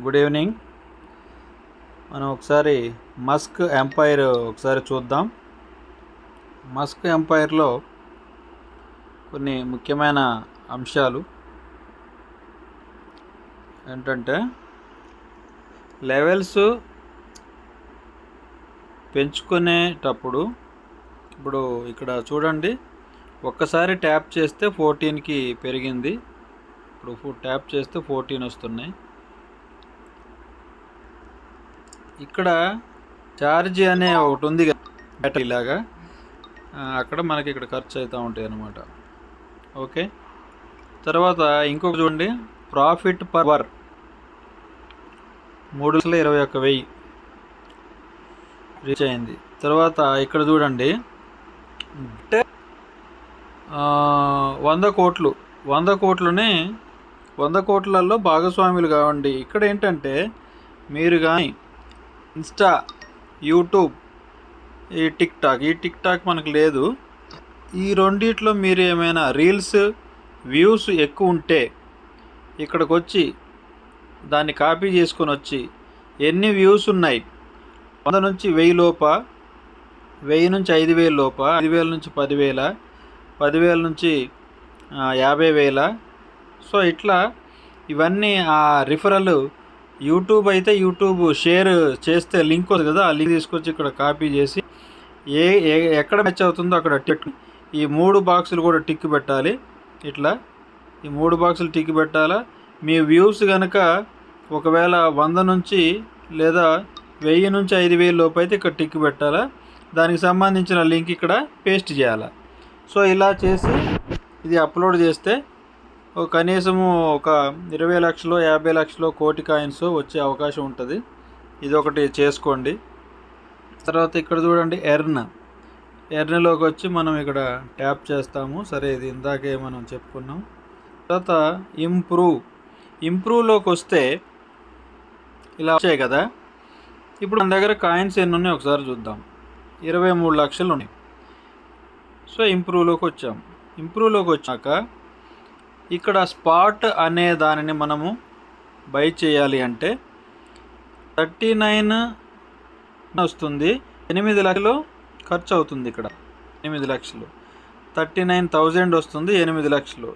Good evening. మనం ఒకసారి Musk umpire ఒకసారి చూద్దాం. మస్క్ ఎంపైర్లో కొన్ని ముఖ్యమైన అంశాలు ఏంటంటే, లెవెల్స్ పెంచుకునేటప్పుడు ఇప్పుడు ఇక్కడ చూడండి, ఒక్కసారి ట్యాప్ చేస్తే 14కి పెరిగింది. ఇప్పుడు ట్యాప్ చేస్తే 14 వస్తున్నాయి. ఇక్కడ ఛార్జ్ అనే ఒకటి ఉంది కదా, బ్యాటరీ లాగా, అక్కడ మనకి ఇక్కడ ఖర్చు అవుతూ ఉంటాయి అన్నమాట. ఓకే, తర్వాత ఇంకొక చూడండి, ప్రాఫిట్ పర్ అవర్ 3,21,000 రీచ్ అయింది. తర్వాత ఇక్కడ చూడండి, 100 కోట్లు, 100 కోట్లని 100 కోట్లలో భాగస్వాములు కావండి. ఇక్కడ ఏంటంటే, మీరు కానీ ఇన్స్టా, యూట్యూబ్, ఈ టిక్ టాక్ మనకు లేదు. ఈ రెండిట్లో మీరు ఏమైనా రీల్స్ వ్యూస్ ఎక్కువ ఉంటే ఇక్కడికి వచ్చి దాన్ని కాపీ చేసుకొని వచ్చి ఎన్ని వ్యూస్ ఉన్నాయి, 100 నుంచి 1000 లోప, 1000 నుంచి 5000 లోప, 5000 నుంచి 10,000, 10,000 నుంచి 50,000. సో ఇట్లా ఇవన్నీ ఆ రిఫరల్. యూట్యూబ్ అయితే యూట్యూబ్ షేర్ చేస్తే లింక్ వస్తుంది కదా, ఆ లింక్ తీసుకొచ్చి ఇక్కడ కాపీ చేసి ఎక్కడ మ్యాచ్ అవుతుందో అక్కడ టిక్, ఈ 3 బాక్సులు కూడా టిక్ పెట్టాలి. ఇట్లా ఈ 3 బాక్సులు టిక్ పెట్టాలా. మీ వ్యూస్ కనుక ఒకవేళ 100 నుంచి లేదా 1000 నుంచి 5,000 లోపు అయితే ఇక్కడ టిక్ పెట్టాలా. దానికి సంబంధించిన లింక్ ఇక్కడ పేస్ట్ చేయాలి. సో ఇలా చేసి ఇది అప్లోడ్ చేస్తే కనీసము ఒక 20 లక్షలు, 50 లక్షలు, కోటి కాయిన్స్ వచ్చే అవకాశం ఉంటుంది. ఇది ఒకటి చేసుకోండి. తర్వాత ఇక్కడ చూడండి, ఎర్న్లోకి వచ్చి మనం ఇక్కడ ట్యాప్ చేస్తాము. సరే, ఇది ఇందాకే మనం చెప్పుకున్నాం. తర్వాత ఇంప్రూవ్లోకి వస్తే ఇలా వచ్చాయి కదా. ఇప్పుడు మన దగ్గర కాయిన్స్ ఎన్ని ఉన్నాయో ఒకసారి చూద్దాం. 23 లక్షలు ఉన్నాయి. సో ఇంప్రూవ్లోకి వచ్చాం. ఇంప్రూవ్లోకి వచ్చాక ఇక్కడ స్పాట్ అనే దానిని మనము బై చేయాలి అంటే 39 వస్తుంది. 8 లక్షలు ఖర్చు అవుతుంది. ఇక్కడ 8 లక్షలు, 39,000 వస్తుంది, 8 లక్షలు.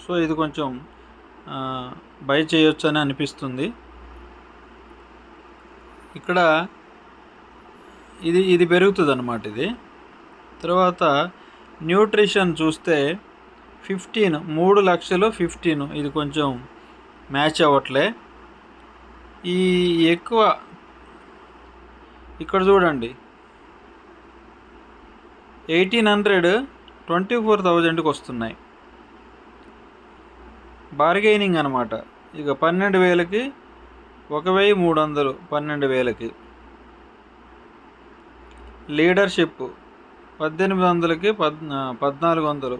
సో ఇది కొంచెం బై చేయొచ్చు అని అనిపిస్తుంది. ఇక్కడ ఇది పెరుగుతుంది అన్నమాట ఇది. తర్వాత న్యూట్రిషన్ చూస్తే 15, 3 లక్షలు 15, ఇది కొంచెం మ్యాచ్ అవ్వట్లే. ఈ ఎక్కువ ఇక్కడ చూడండి, 1,800 24,000కి వస్తున్నాయి. బార్గెయినింగ్ అనమాట. ఇక 12,000కి 1,300, 12,000కి. లీడర్షిప్ 1800కి 1,400,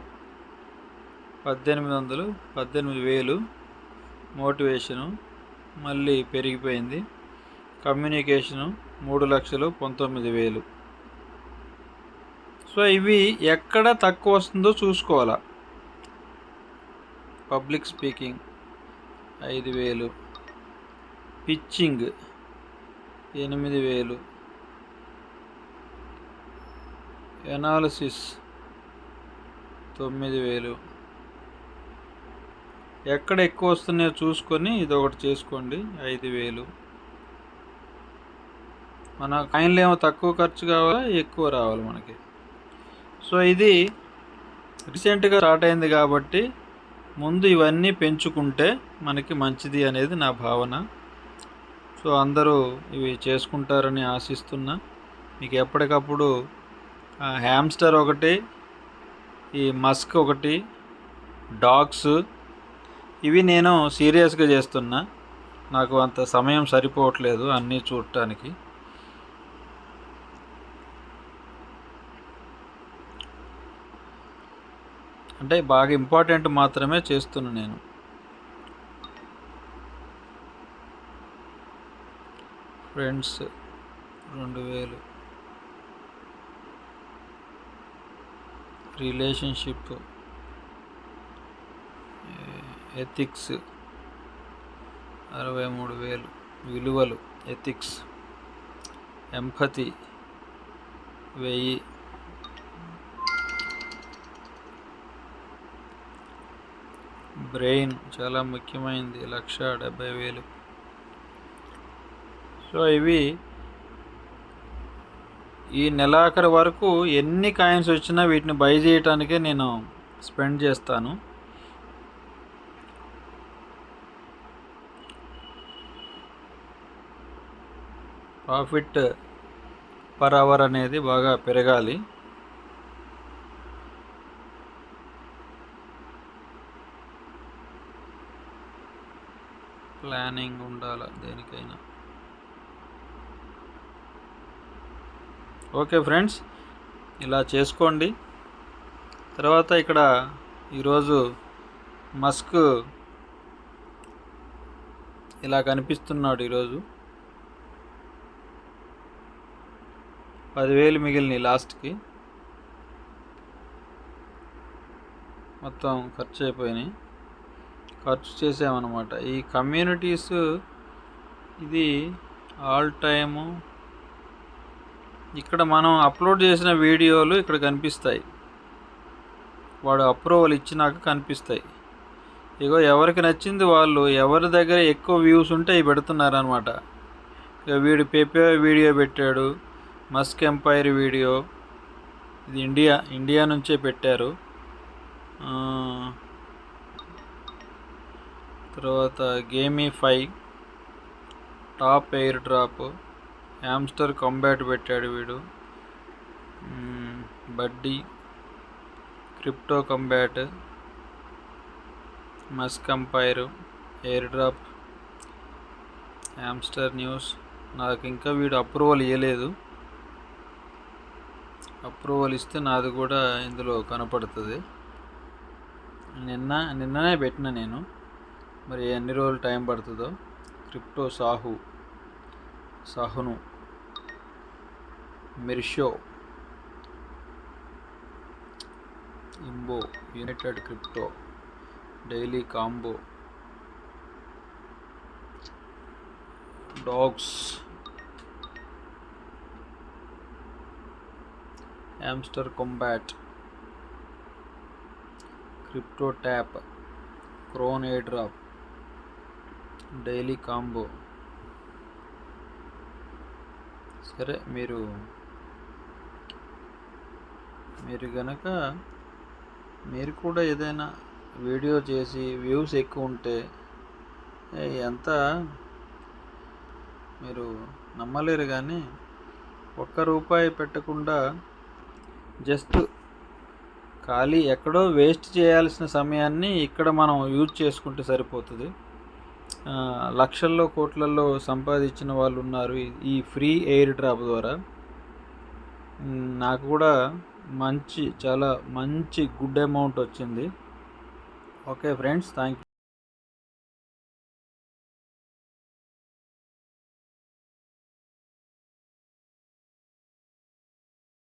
1800, 18,000. మోటివేషను మళ్ళీ పెరిగిపోయింది. కమ్యూనికేషను 3 లక్షలు 19,000. సో ఇవి ఎక్కడ తక్కువ వస్తుందో చూసుకోవాలా. Public speaking 5,000, pitching 8,000, analysis 9,000. ఎక్కడ ఎక్కువ వస్తున్నాయో చూసుకొని ఇది ఒకటి చేసుకోండి. 5,000. మన కాయిన్లు ఏమో తక్కువ ఖర్చు కావాలా, ఎక్కువ రావాలి మనకి. సో ఇది రీసెంట్గా స్టార్ట్ అయింది కాబట్టి ముందు ఇవన్నీ పెంచుకుంటే మనకి మంచిది అనేది నా భావన. సో అందరూ ఇవి చేసుకుంటారని ఆశిస్తున్నా. మీకు ఎప్పటికప్పుడు హ్యామ్స్టర్ ఒకటి, ఈ మస్క్ ఒకటి, డాగ్స్, ఇవి నేను సీరియస్గా చేస్తున్నా. నాకు అంత సమయం సరిపోవట్లేదు అన్నీ చూడటానికి. అంటే బాగా ఇంపార్టెంట్ మాత్రమే చేస్తున్నా నేను. Friends 2,000, relationship, ethics 63,000. విలువలు, ఎథిక్స్, ఎంపతి 1000, బ్రెయిన్ చాలా ముఖ్యమైనది 1,70,000. సో ఇవి ఈ నెలాఖరు వరకు ఎన్ని కాయిన్స్ వచ్చినా వీటిని బై చేయటానికే నేను స్పెండ్ చేస్తాను. ప్రాఫిట్ పర్ అవర్ అనేది బాగా పెరగాలి. ప్లానింగ్ ఉండాలి దేనికైనా. ఓకే ఫ్రెండ్స్, ఇలా చేసుకోండి. తర్వాత ఇక్కడ ఈరోజు మస్క్ ఇలా కనిపిస్తున్నాడు. ఈరోజు 10,000 మిగిలినాయి లాస్ట్కి, మొత్తం ఖర్చు అయిపోయినాయి. ఖర్చు చేసామన్నమాట. ఈ కమ్యూనిటీస్ ఇది ఆల్ టైము. ఇక్కడ మనం అప్లోడ్ చేసిన వీడియోలు ఇక్కడ కనిపిస్తాయి, వాడు అప్రూవల్ ఇచ్చినాక కనిపిస్తాయి. ఇగో ఎవరికి నచ్చింది వాళ్ళు, ఎవరి దగ్గర ఎక్కువ వ్యూస్ ఉంటే అవి పెడుతున్నారనమాట. ఇక వీడు పేపే వీడియో పెట్టాడు, మస్క్ ఎంపైర్ వీడియో, ఇది ఇండియా నుంచే పెట్టారు. తర్వాత gamify, top air drop, hamster combat పెట్టాడు వీడు, buddy, crypto combat, Musk Empire, air drop, hamster news. నాకు ఇంకా వీడు అప్రూవల్ ఇవ్వలేదు. అప్రూవల్ ఇస్తే నాది కూడా ఇందులో కనపడుతుంది. నిన్ననే పెట్టిన నేను, మరి ఎన్ని రోజులు టైం పడుతుందో. క్రిప్టో సాహును, మిర్షో, ఇంబో, united crypto, daily combo, dogs, hamster combat, crypto tap, క్రోన్ ఎయిర్ డ్రాప్, డైలీ కాంబో. సరే, మీరు గనక మీరు కూడా ఏదైనా వీడియో చేసి వ్యూస్ ఎక్కువ ఉంటే ఎంత మీరు నమ్మలేరు. కానీ ₹1 పెట్టకుండా జస్ట్ ఖాళీ ఎక్కడో వేస్ట్ చేయాల్సిన సమయాన్ని ఇక్కడ మనం యూజ్ చేసుకుంటే సరిపోతుంది. లక్షల్లో కోట్లల్లో సంపాదించిన వాళ్ళు ఉన్నారు ఈ ఫ్రీ ఎయిర్ డ్రాప్ ద్వారా. నాకు కూడా చాలా మంచి గుడ్ అమౌంట్ వచ్చింది. Okay friends, thank you.